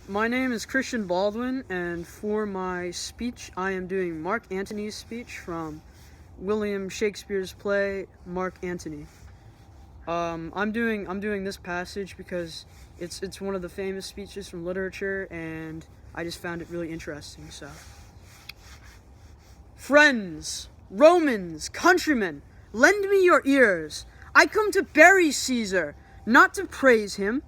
My name is Christian Baldwin, and for my speech, I am doing Mark Antony's speech from William Shakespeare's play Mark Antony. I'm doing this passage because it's one of the famous speeches from literature, and I just found it really interesting. So, friends, Romans, countrymen, lend me your ears. I come to bury Caesar, not to praise him.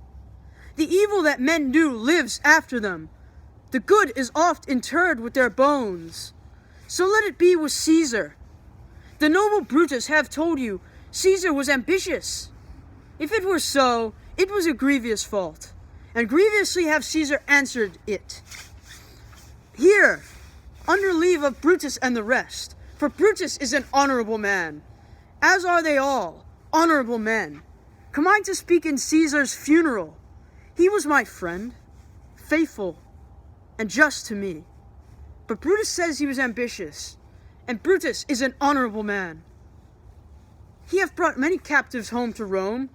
The evil that men do lives after them. The good is oft interred with their bones. So let it be with Caesar. The noble Brutus have told you Caesar was ambitious. If it were so, it was a grievous fault, and grievously have Caesar answered it. Here, under leave of Brutus and the rest, for Brutus is an honorable man, as are they all, honorable men. Come I to speak in Caesar's funeral. He was my friend, faithful and just to me. But Brutus says he was ambitious, and Brutus is an honorable man. He hath brought many captives home to Rome,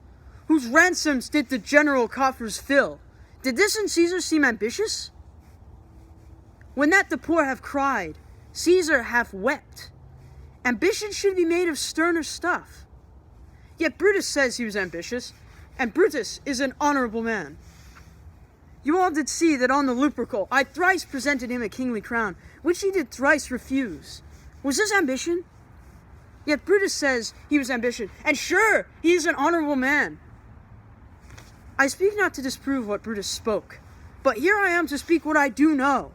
whose ransoms did the general coffers fill. Did this in Caesar seem ambitious? When that the poor have cried, Caesar hath wept. Ambition should be made of sterner stuff. Yet Brutus says he was ambitious, and Brutus is an honorable man. You all did see that on the Lupercal I thrice presented him a kingly crown, which he did thrice refuse. Was this ambition? Yet Brutus says he was ambitious, and sure, he is an honorable man. I speak not to disprove what Brutus spoke, but here I am to speak what I do know.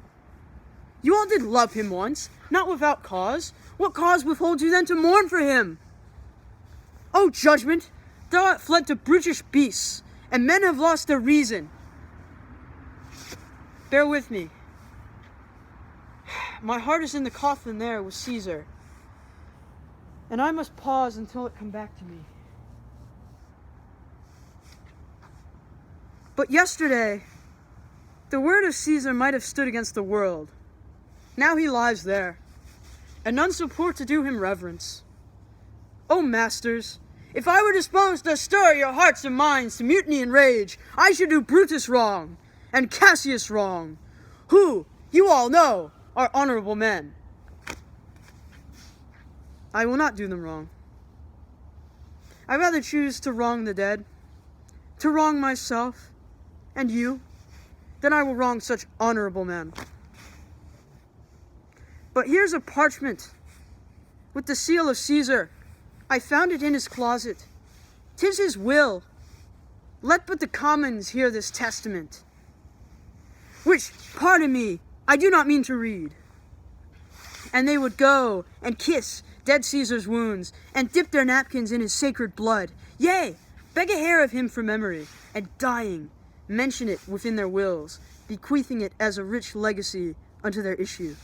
You all did love him once, not without cause. What cause withholds you then to mourn for him? O judgment, thou art fled to brutish beasts, and men have lost their reason. Bear with me. My heart is in the coffin there with Caesar, and I must pause until it come back to me. But yesterday, the word of Caesar might have stood against the world. Now he lies there, and none support to do him reverence. O masters, if I were disposed to stir your hearts and minds to mutiny and rage, I should do Brutus wrong, and Cassius wrong, who, you all know, are honorable men. I will not do them wrong. I rather choose to wrong the dead, to wrong myself and you, than I will wrong such honorable men. But here's a parchment with the seal of Caesar. I found it in his closet. 'Tis his will. Let but the commons hear this testament, which, pardon me, I do not mean to read. And they would go and kiss dead Caesar's wounds, and dip their napkins in his sacred blood. Yea, beg a hair of him for memory, and dying, mention it within their wills, bequeathing it as a rich legacy unto their issue.